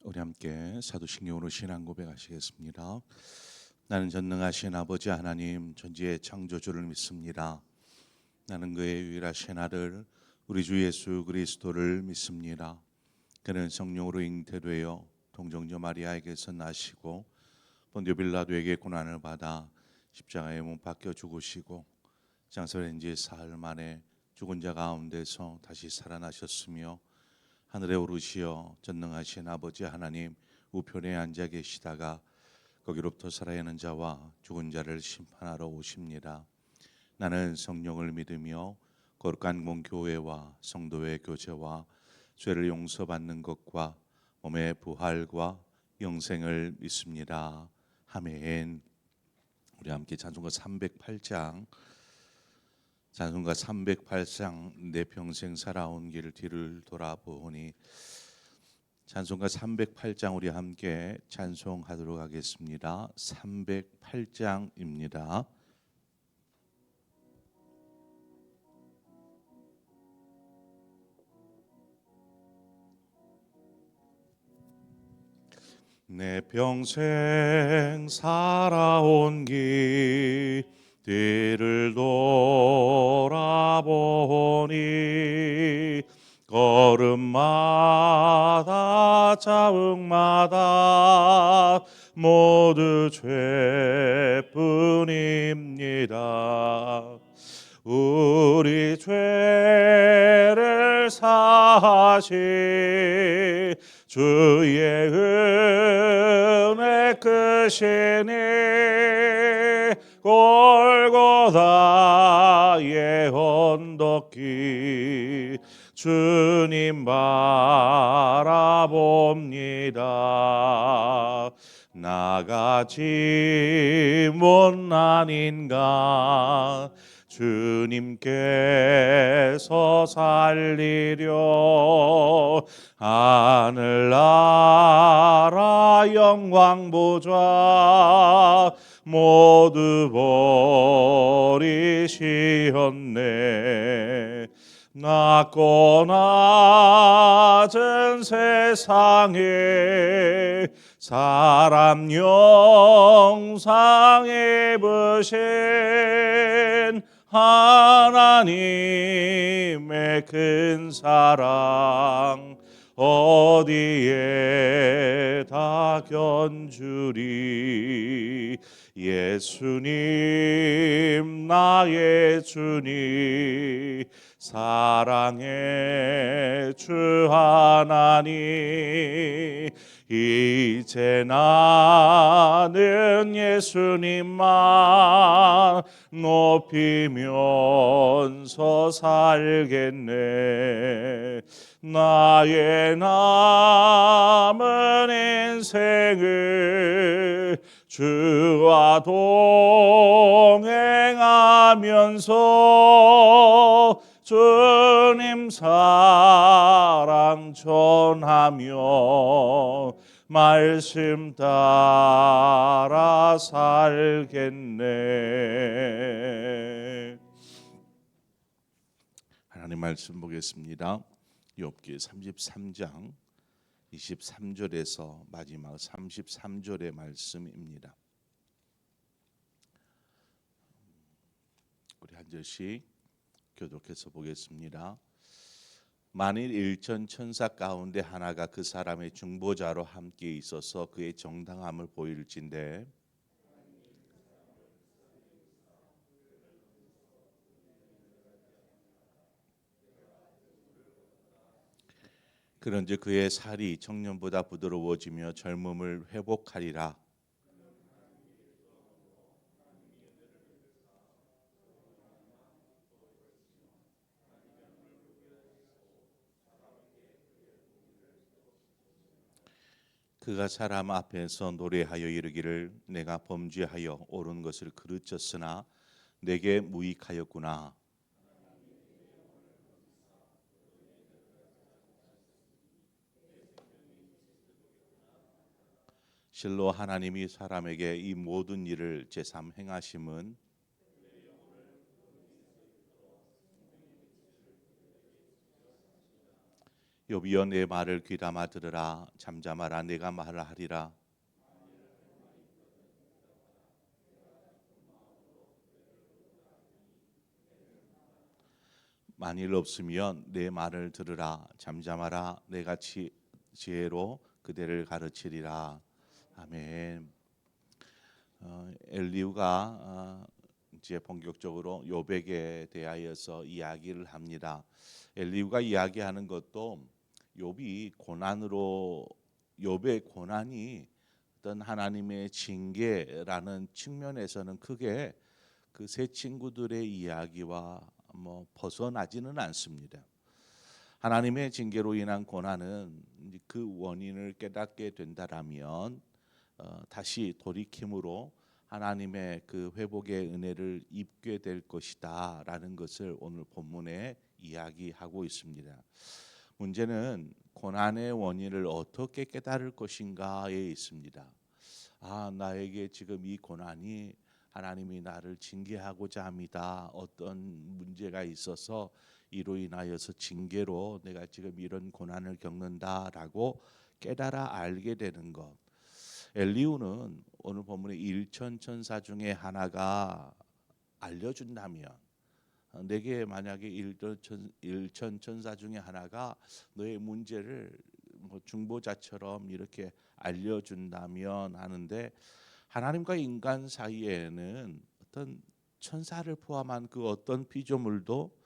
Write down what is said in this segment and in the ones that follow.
우리 함께 사도신경으로 신앙 고백하시겠습니다. 나는 전능하신 아버지 하나님 전지의 창조주를 믿습니다. 나는 그의 유일하신 아들 우리 주 예수 그리스도를 믿습니다. 그는 성령으로 잉태되어 동정녀 마리아에게서 나시고 본디오 빌라도에게 고난을 받아 십자가에 못 박혀 죽으시고 장사된 지 사흘 만에 죽은 자 가운데서 다시 살아나셨으며 하늘에 오르시어 전능하신 아버지 하나님 우편에 앉아 계시다가 거기로부터 살아있는 자와 죽은 자를 심판하러 오십니다. 나는 성령을 믿으며 거룩한 공교회와 성도의 교제와 죄를 용서받는 것과 몸의 부활과 영생을 믿습니다. 아멘. 우리 함께 찬송가 308장 찬송가 308장 내 평생 살아온 길 뒤를 돌아보니 찬송가 308장 우리 함께 찬송하도록 하겠습니다. 308장입니다. 내 평생 살아온 길 뒤를 돌아보니 걸음마다 자욱마다 모두 죄뿐입니다. 우리 죄를 사하신 주의 은혜 크시니 골고다의 언덕길 주님 바라봅니다. 나가지 못난 인간 주님께서 살리려 하늘나라 영광 보좌 모두 버리시었네. 낮고 낮은 세상에 사람 영상 입으신 하나님의 큰 사랑 어디에 다 견주리. 예수님 나의 주님 사랑의 주 하나님 이제 나는 예수님만 높이면서 살겠네. 나의 남은 인생을 주와 동행하면서 주님 사랑 전하며 말씀 따라 살겠네. 하나님 말씀 보겠습니다. 욥기 33장 23절에서 마지막 33절의 말씀입니다. 우리 한 절씩 교독해서 보겠습니다. 만일 일천 천사 가운데 하나가 그 사람의 중보자로 함께 있어서 그의 정당함을 보일진대 그런즉 그의 살이 청년보다 부드러워지며 젊음을 회복하리라. 그가 사람 앞에서 노래하여 이르기를 내가 범죄하여 옳은 것을 그르쳤으나 내게 무익하였구나. 실로 하나님이 사람에게 이 모든 일을 제삼 행하심은 여비여 내 말을 귀담아 들으라. 잠잠하라. 내가 말하리라. 만일 없으면 내 말을 들으라. 잠잠하라. 내가 지혜로 그대를 가르치리라. 아멘. 엘리후가 이제 본격적으로 욥에게 대하여서 이야기를 합니다. 엘리후가 이야기하는 것도 욥이 고난으로 욥의 고난이 어떤 하나님의 징계라는 측면에서는 크게 그 세 친구들의 이야기와 벗어나지는 않습니다. 하나님의 징계로 인한 고난은 그 원인을 깨닫게 된다라면 다시 돌이킴으로 하나님의 그 회복의 은혜를 입게 될 것이다라는 것을 오늘 본문에 이야기하고 있습니다. 문제는 고난의 원인을 어떻게 깨달을 것인가에 있습니다. 나에게 지금 이 고난이 하나님이 나를 징계하고자 합니다. 어떤 문제가 있어서 이로 인하여서 징계로 내가 지금 이런 고난을 겪는다라고 깨달아 알게 되는 것. 엘리후는 오늘 본문의 일천천사 중에 하나가 알려준다면, 내게 만약에 일천천사 중에 하나가 너의 문제를 중보자처럼 이렇게 알려준다면 하는데, 하나님과 인간 사이에는 어떤 천사를 포함한 그 어떤 피조물도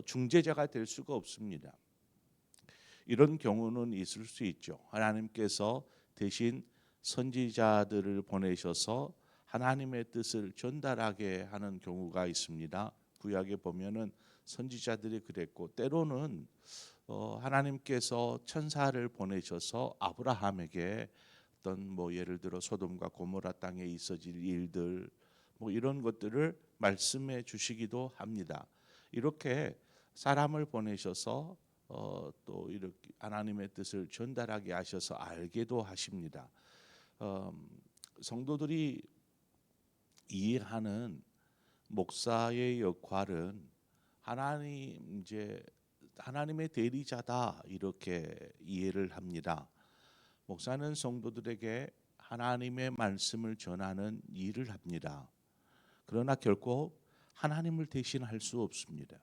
중재자가 될 수가 없습니다. 이런 경우는 있을 수 있죠. 하나님께서 대신 선지자들을 보내셔서 하나님의 뜻을 전달하게 하는 경우가 있습니다. 구약에 보면은 선지자들이 그랬고, 때로는 하나님께서 천사를 보내셔서 아브라함에게 어떤 예를 들어 소돔과 고모라 땅에 있어질 일들 이런 것들을 말씀해 주시기도 합니다. 이렇게 사람을 보내셔서 또 이렇게 하나님의 뜻을 전달하게 하셔서 알게도 하십니다. 성도들이 이해하는 목사의 역할은 하나님의 대리자다 이렇게 이해를 합니다. 목사는 성도들에게 하나님의 말씀을 전하는 일을 합니다. 그러나 결코 하나님을 대신할 수 없습니다.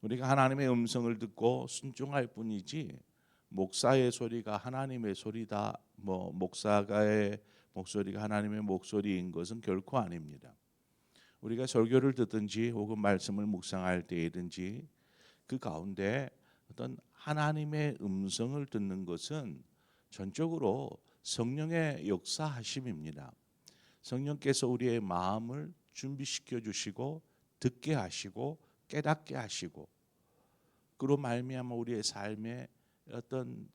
우리가 하나님의 음성을 듣고 순종할 뿐이지 목사의 소리가 하나님의 소리다, 목사가의 목소리가 하나님의 목소리인 것은 결코 아닙니다. 우리가 설교를 듣든지 혹은 말씀을 묵상할 때이든지 그 가운데 어떤 하나님의 음성을 듣는 것은 전적으로 성령의 역사하심입니다. 성령께서 우리의 마음을 준비시켜 주시고 듣게 하시고 깨닫게 하시고, 그로 말미암아 우리의 삶에 어떤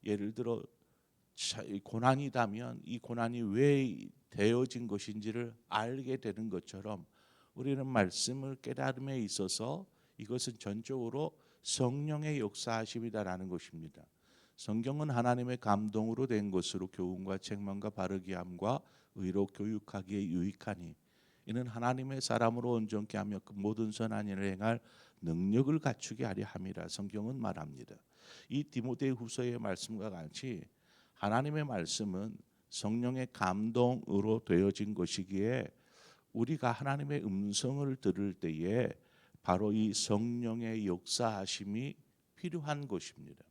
예를 들어 고난이다면 이 고난이 왜 되어진 것인지를 알게 되는 것처럼 우리는 말씀을 깨달음에 있어서 이것은 전적으로 성령의 역사하심이다라는 것입니다. 성경은 하나님의 감동으로 된 것으로 교훈과 책망과 바르게 함과 의로 교육하기에 유익하니 이는 하나님의 사람으로 온전케 하며 그 모든 선한 일을 행할 능력을 갖추게 하려 함이라 성경은 말합니다. 이 디모데후서의 말씀과 같이 하나님의 말씀은 성령의 감동으로 되어진 것이기에 우리가 하나님의 음성을 들을 때에 바로 이 성령의 역사하심이 필요한 것입니다.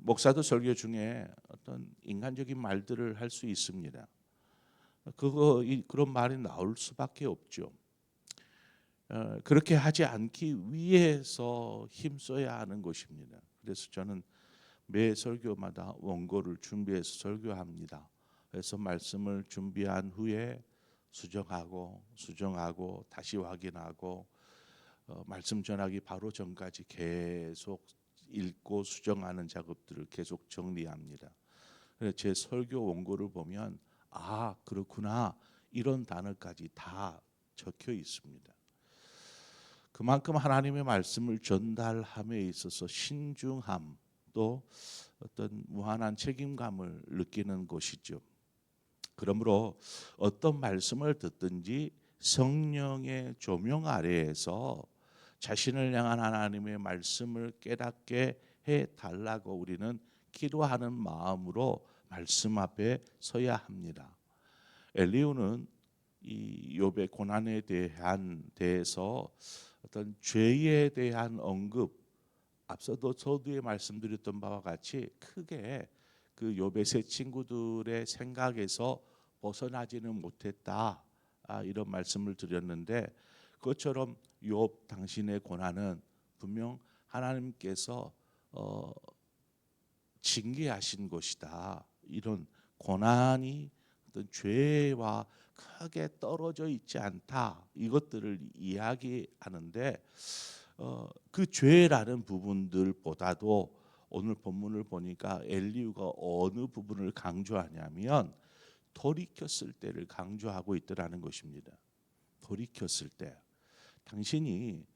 목사도 설교 중에 어떤 인간적인 말들을 할 수 있습니다. 그런 말이 나올 수밖에 없죠. 그렇게 하지 않기 위해서 힘써야 하는 것입니다. 그래서 저는 매 설교마다 원고를 준비해서 설교합니다. 그래서 말씀을 준비한 후에 수정하고 다시 확인하고 말씀 전하기 바로 전까지 계속 읽고 수정하는 작업들을 계속 정리합니다. 제 설교 원고를 보면 그렇구나 이런 단어까지 다 적혀 있습니다. 그만큼 하나님의 말씀을 전달함에 있어서 신중함 또 어떤 무한한 책임감을 느끼는 것이죠. 그러므로 어떤 말씀을 듣든지 성령의 조명 아래에서 자신을 향한 하나님의 말씀을 깨닫게 해 달라고 우리는 기도하는 마음으로 말씀 앞에 서야 합니다. 엘리후는 이 욥의 고난에 대해서 어떤 죄에 대한 언급, 앞서도 서두에 말씀드렸던 바와 같이 크게 그 욥의 세 친구들의 생각에서 벗어나지는 못했다, 이런 말씀을 드렸는데, 그것처럼 욥 당신의 고난은 분명 하나님께서 징계하신 것이다. 이런 고난이 어떤 죄와 크게 떨어져 있지 않다. 이것들을 이야기하는데, 그 죄라는 부분들보다도 오늘 본문을 보니까 엘리후가 어느 부분을 강조하냐면 돌이켰을 때를 강조하고 있더라는 것입니다. 돌이켰을 때 당신이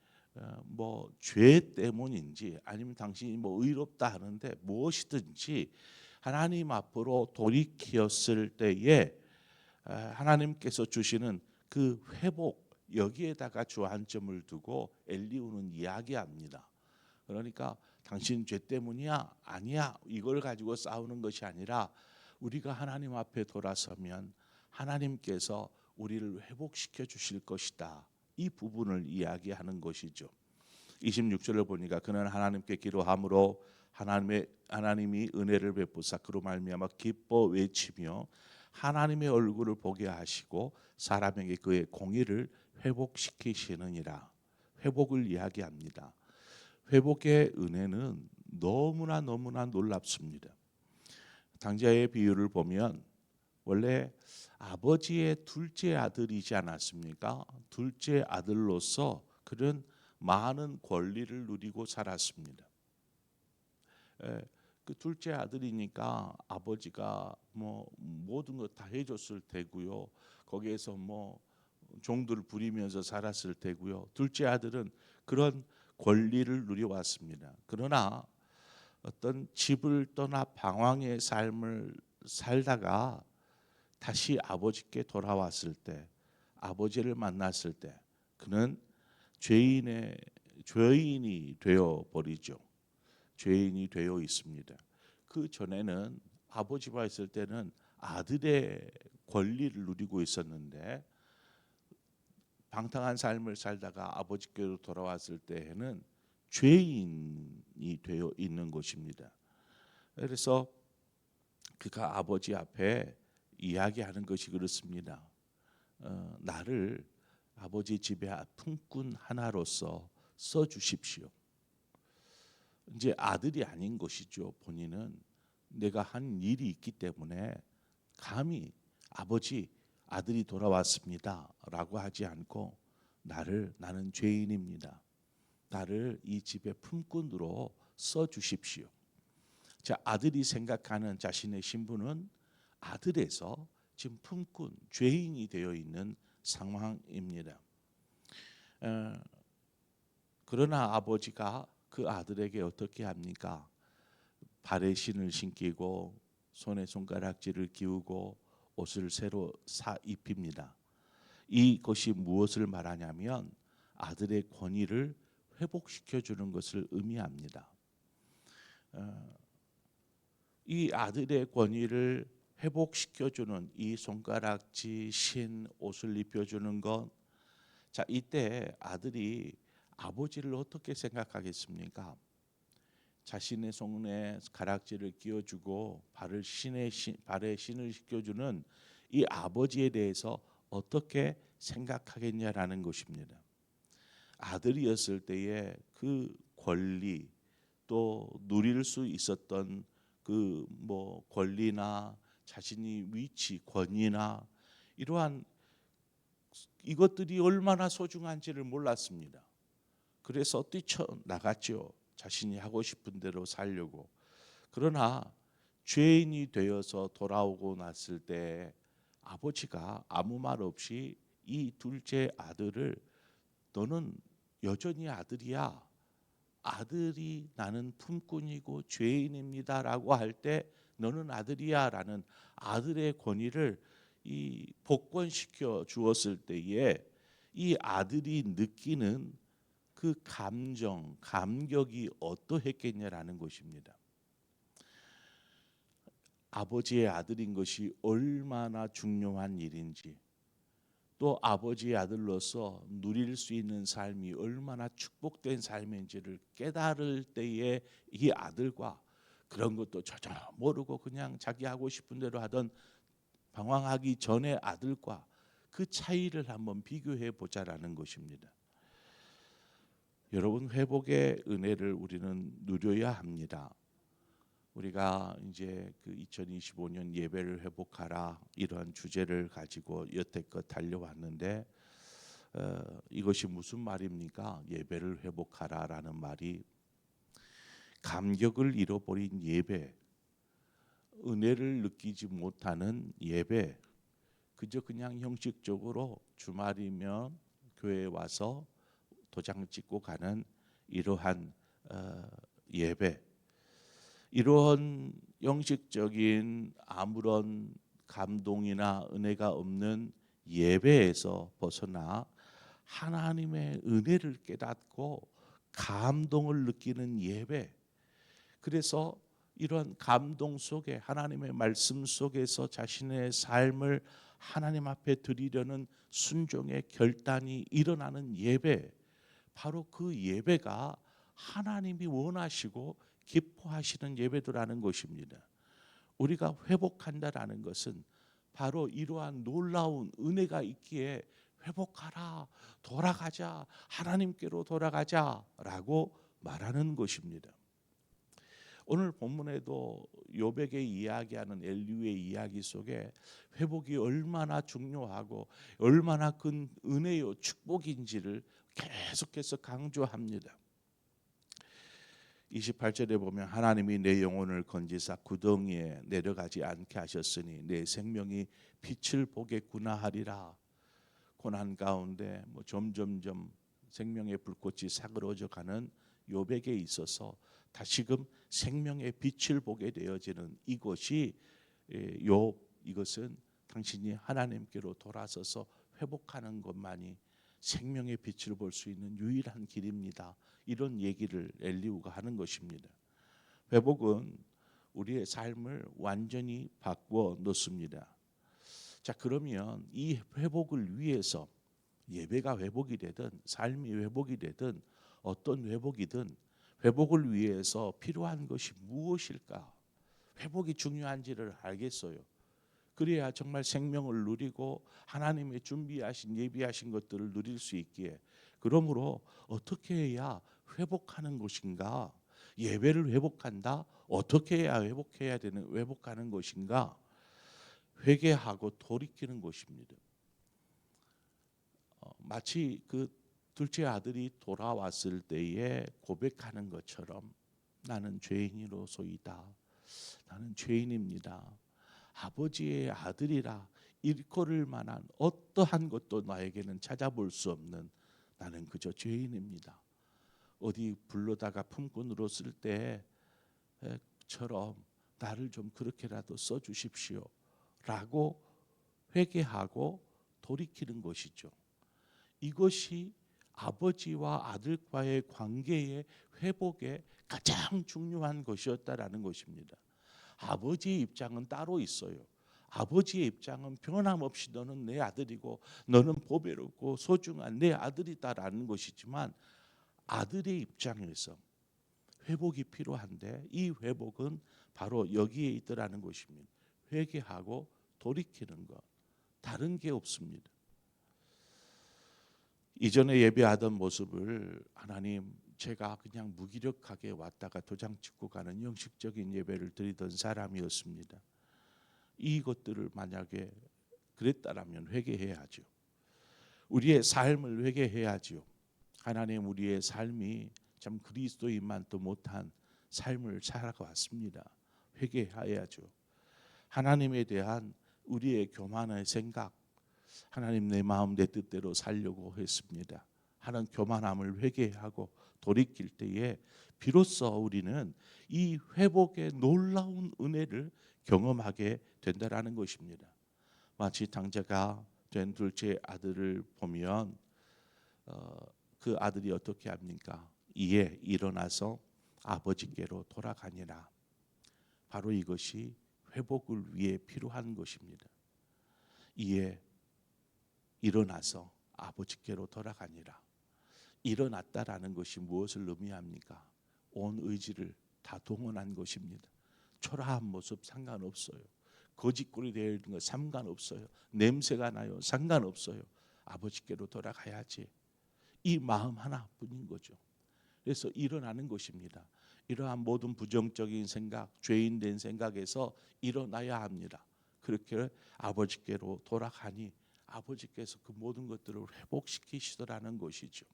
뭐 죄 때문인지 아니면 당신이 뭐 의롭다 하는데 무엇이든지 하나님 앞으로 돌이켰을 때에 하나님께서 주시는 그 회복, 여기에다가 주안점을 두고 엘리후는 이야기합니다. 그러니까 당신 죄 때문이야? 아니야. 이걸 가지고 싸우는 것이 아니라 우리가 하나님 앞에 돌아서면 하나님께서 우리를 회복시켜 주실 것이다. 이 부분을 이야기하는 것이죠. 26절을 보니까 그는 하나님께 기도함으로 하나님이 은혜를 베푸사 그로 말미암아 기뻐 외치며 하나님의 얼굴을 보게 하시고 사람에게 그의 공의를 회복시키시느니라. 회복을 이야기합니다. 회복의 은혜는 너무나 놀랍습니다. 당자의 비유를 보면 원래 아버지의 둘째 아들이지 않았습니까? 둘째 아들로서 그는 많은 권리를 누리고 살았습니다. 그 둘째 아들이니까 아버지가 뭐 모든 것 다 해줬을 테고요. 거기에서 뭐 종들을 부리면서 살았을 테고요. 둘째 아들은 그런 권리를 누려왔습니다. 그러나 어떤 집을 떠나 방황의 삶을 살다가 다시 아버지께 돌아왔을 때, 아버지를 만났을 때 그는 죄인이 되어 버리죠. 죄인이 되어 있습니다. 그 전에는 아버지와 있을 때는 아들의 권리를 누리고 있었는데 방탕한 삶을 살다가 아버지께로 돌아왔을 때에는 죄인이 되어 있는 것입니다. 그래서 그가 아버지 앞에 이야기하는 것이 그렇습니다. 나를 아버지 집의 품꾼 하나로서 써 주십시오. 이제 아들이 아닌 것이죠. 본인은 내가 한 일이 있기 때문에 감히 아버지 아들이 돌아왔습니다라고 하지 않고 나는 죄인입니다. 나를 이 집의 품꾼으로 써 주십시오. 자, 아들이 생각하는 자신의 신분은 아들에서 지금 품꾼, 죄인이 되어 있는 상황입니다. 그러나 아버지가 그 아들에게 어떻게 합니까? 발에 신을 신기고 손에 손가락질을 기우고 옷을 새로 사 입힙니다. 이것이 무엇을 말하냐면 아들의 권위를 회복시켜 주는 것을 의미합니다. 이 아들의 권위를 회복시켜 주는 이 손가락질, 신, 옷을 입혀 주는 것. 자, 이때 아들이 아버지를 어떻게 생각하겠습니까? 자신의 손에 가락지를 끼워주고 발에 신을 씻겨주는 이 아버지에 대해서 어떻게 생각하겠냐라는 것입니다. 아들이었을 때의 그 권리, 또 누릴 수 있었던 그 뭐 권리나 자신이 위치, 권위나 이러한 이것들이 얼마나 소중한지를 몰랐습니다. 그래서 뛰쳐나갔죠. 자신이 하고 싶은 대로 살려고. 그러나 죄인이 되어서 돌아오고 났을 때 아버지가 아무 말 없이 이 둘째 아들을 너는 여전히 아들이야. 아들이 나는 품꾼이고 죄인입니다라고 할 때 너는 아들이야라는 아들의 권위를 이 복권시켜 주었을 때에 이 아들이 느끼는 그 감정, 감격이 어떠했겠냐라는 것입니다. 아버지의 아들인 것이 얼마나 중요한 일인지, 또 아버지의 아들로서 누릴 수 있는 삶이 얼마나 축복된 삶인지를 깨달을 때에 이 아들과 그런 것도 전혀 모르고 그냥 자기 하고 싶은 대로 하던 방황하기 전의 아들과 그 차이를 한번 비교해 보자라는 것입니다. 여러분, 회복의 은혜를 우리는 누려야 합니다. 우리가 이제 그 2025년 예배를 회복하라 이런 주제를 가지고 여태껏 달려왔는데 이것이 무슨 말입니까? 예배를 회복하라라는 말이 감격을 잃어버린 예배, 은혜를 느끼지 못하는 예배, 그저 그냥 형식적으로 주말이면 교회에 와서 도장 찍고 가는 이러한 예배, 이러한 형식적인 아무런 감동이나 은혜가 없는 예배에서 벗어나 하나님의 은혜를 깨닫고 감동을 느끼는 예배, 그래서 이런 감동 속에 하나님의 말씀 속에서 자신의 삶을 하나님 앞에 드리려는 순종의 결단이 일어나는 예배, 바로 그 예배가 하나님이 원하시고 기뻐하시는 예배도라는 것입니다. 우리가 회복한다라는 것은 바로 이러한 놀라운 은혜가 있기에 회복하라, 돌아가자, 하나님께로 돌아가자라고 말하는 것입니다. 오늘 본문에도 욥에게 이야기하는 엘리후의 이야기 속에 회복이 얼마나 중요하고 얼마나 큰 은혜요 축복인지를 계속해서 강조합니다. 28절에 보면 하나님이 내 영혼을 건지사 구덩이에 내려가지 않게 하셨으니 내 생명이 빛을 보겠구나 하리라. 고난 가운데 점점점 생명의 불꽃이 사그러져 가는 욥에게 있어서 다시금 생명의 빛을 보게 되어지는 이것이 욥, 이것은 당신이 하나님께로 돌아서서 회복하는 것만이 생명의 빛을 볼 수 있는 유일한 길입니다. 이런 얘기를 엘리후가 하는 것입니다. 회복은 우리의 삶을 완전히 바꾸어 놓습니다. 자, 그러면 이 회복을 위해서 예배가 회복이 되든 삶이 회복이 되든 어떤 회복이든 회복을 위해서 필요한 것이 무엇일까? 회복이 중요한지를 알겠어요. 그래야 정말 생명을 누리고 하나님의 준비하신 예비하신 것들을 누릴 수 있기에, 그러므로 어떻게 해야 회복하는 것인가? 예배를 회복한다? 어떻게 해야 회복하는 것인가? 회개하고 돌이키는 것입니다. 마치 그 둘째 아들이 돌아왔을 때에 고백하는 것처럼 나는 죄인으로소이다. 나는 죄인입니다. 아버지의 아들이라 일컬을 만한 어떠한 것도 나에게는 찾아볼 수 없는 나는 그저 죄인입니다. 어디 불러다가 품고 누웠을 때처럼 나를 좀 그렇게라도 써주십시오 라고 회개하고 돌이키는 것이죠. 이것이 아버지와 아들과의 관계의 회복에 가장 중요한 것이었다라는 것입니다. 아버지의 입장은 따로 있어요. 아버지의 입장은 변함없이 너는 내 아들이고 너는 보배롭고 소중한 내 아들이다라는 것이지만, 아들의 입장에서 회복이 필요한데 이 회복은 바로 여기에 있더라는 것입니다. 회개하고 돌이키는 것, 다른 게 없습니다. 이전에 예배하던 모습을 하나님, 제가 그냥 무기력하게 왔다가 도장 찍고 가는 형식적인 예배를 드리던 사람이었습니다. 이것들을 만약에 그랬다라면 회개해야죠. 우리의 삶을 회개해야죠. 하나님, 우리의 삶이 참 그리스도인만도 못한 삶을 살아왔습니다. 회개해야죠. 하나님에 대한 우리의 교만의 생각, 하나님 내 마음 내 뜻대로 살려고 했습니다 하는 교만함을 회개하고 돌이킬 때에 비로소 우리는 이 회복의 놀라운 은혜를 경험하게 된다라는 것입니다. 마치 장자가 된 둘째 아들을 보면 그 아들이 어떻게 합니까? 이에 일어나서 아버지께로 돌아가니라. 바로 이것이 회복을 위해 필요한 것입니다. 이에 일어나서 아버지께로 돌아가니라. 일어났다라는 것이 무엇을 의미합니까? 온 의지를 다 동원한 것입니다. 초라한 모습 상관없어요. 거짓골이 되어 있는 거 상관없어요. 냄새가 나요. 상관없어요. 아버지께로 돌아가야지. 이 마음 하나뿐인 거죠. 그래서 일어나는 것입니다. 이러한 모든 부정적인 생각, 죄인 된 생각에서 일어나야 합니다. 그렇게 아버지께로 돌아가니 아버지께서 그 모든 것들을 회복시키시더라는 것이죠.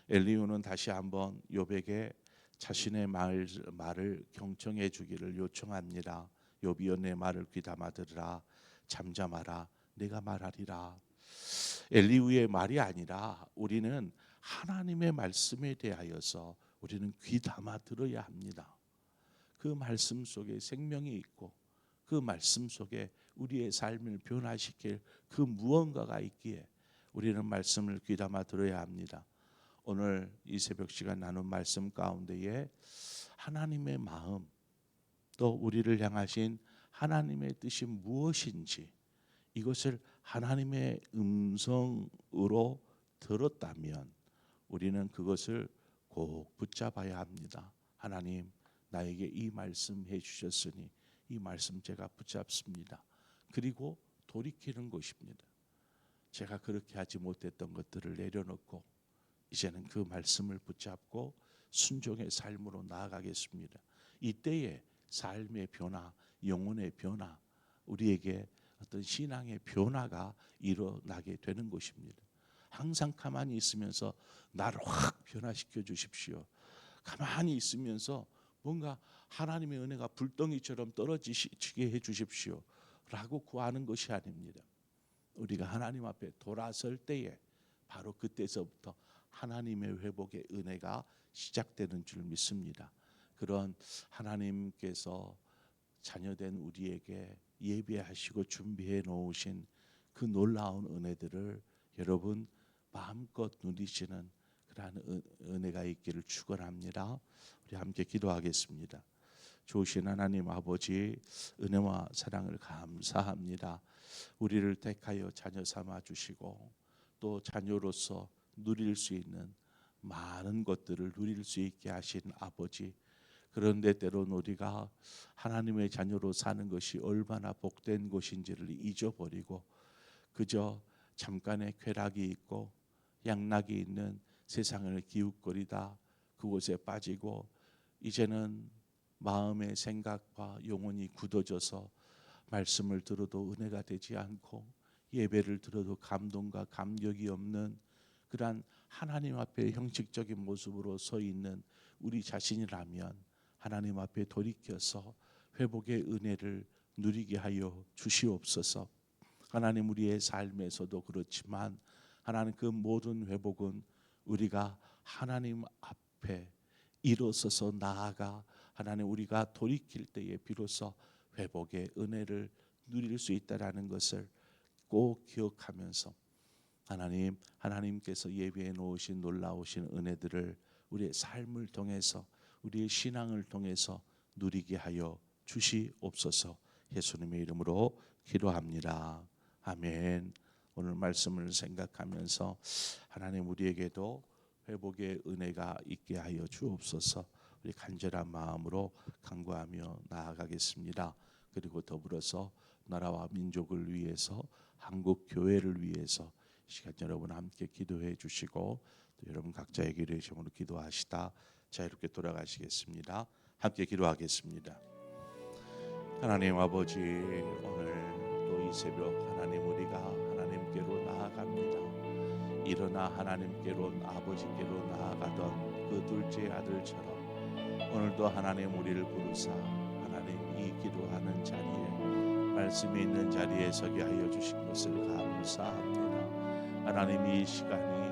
엘리후는 다시 한번 욥에게 자신의 말을 경청해 주기를 요청합니다. 욥이여 내 말을 귀담아 들으라. 잠잠하라. 내가 말하리라. 엘리후의 말이 아니라 우리는 하나님의 말씀에 대하여서 우리는 귀담아 들어야 합니다. 그 말씀 속에 생명이 있고 그 말씀 속에 우리의 삶을 변화시킬 그 무언가가 있기에 우리는 말씀을 귀담아 들어야 합니다. 오늘 이 새벽 시간 나눈 말씀 가운데에 하나님의 마음, 또 우리를 향하신 하나님의 뜻이 무엇인지 이것을 하나님의 음성으로 들었다면 우리는 그것을 꼭 붙잡아야 합니다. 하나님, 나에게 이 말씀 해주셨으니 이 말씀 제가 붙잡습니다. 그리고 돌이키는 것입니다. 제가 그렇게 하지 못했던 것들을 내려놓고 이제는 그 말씀을 붙잡고 순종의 삶으로 나아가겠습니다. 이때에 삶의 변화, 영혼의 변화, 우리에게 어떤 신앙의 변화가 일어나게 되는 것입니다. 항상 가만히 있으면서 나를 확 변화시켜 주십시오. 가만히 있으면서 뭔가 하나님의 은혜가 불덩이처럼 떨어지게 해 주십시오 라고 구하는 것이 아닙니다. 우리가 하나님 앞에 돌아설 때에 바로 그때서부터 하나님의 회복의 은혜가 시작되는 줄 믿습니다. 그런 하나님께서 자녀된 우리에게 예비하시고 준비해 놓으신 그 놀라운 은혜들을 여러분 마음껏 누리시는 그러한 은혜가 있기를 축원합니다. 우리 함께 기도하겠습니다. 좋으신 하나님 아버지, 은혜와 사랑을 감사합니다. 우리를 택하여 자녀 삼아 주시고 또 자녀로서 누릴 수 있는 많은 것들을 누릴 수 있게 하신 아버지, 그런데 때론 우리가 하나님의 자녀로 사는 것이 얼마나 복된 것인지를 잊어버리고 그저 잠깐의 쾌락이 있고 양락이 있는 세상을 기웃거리다 그곳에 빠지고 이제는 마음의 생각과 영혼이 굳어져서 말씀을 들어도 은혜가 되지 않고 예배를 들어도 감동과 감격이 없는 그러한 하나님 앞에 형식적인 모습으로 서 있는 우리 자신이라면 하나님 앞에 돌이켜서 회복의 은혜를 누리게 하여 주시옵소서. 하나님, 우리의 삶에서도 그렇지만 하나님, 그 모든 회복은 우리가 하나님 앞에 일어서서 나아가 하나님 우리가 돌이킬 때에 비로소 회복의 은혜를 누릴 수 있다라는 것을 꼭 기억하면서 하나님께서 예비해 놓으신 놀라우신 은혜들을 우리의 삶을 통해서 우리의 신앙을 통해서 누리게 하여 주시옵소서. 예수님의 이름으로 기도합니다. 아멘. 오늘 말씀을 생각하면서 하나님 우리에게도 회복의 은혜가 있게 하여 주옵소서. 우리 간절한 마음으로 간구하며 나아가겠습니다. 그리고 더불어서 나라와 민족을 위해서 한국 교회를 위해서 이 시간 여러분 함께 기도해 주시고 또 여러분 각자의 기도의 제목으로 기도하시다 자유롭게 돌아가시겠습니다. 함께 기도하겠습니다. 하나님 아버지, 오늘 또 이 새벽 하나님 우리가 하나님께로 나아갑니다. 일어나 하나님께로 아버지께로 나아가던 그 둘째 아들처럼 오늘도 하나님 우리를 부르사 하나님 이 기도하는 자리에 말씀이 있는 자리에 서게 하여 주신 것을 감사합니다. 하나님, 이 시간이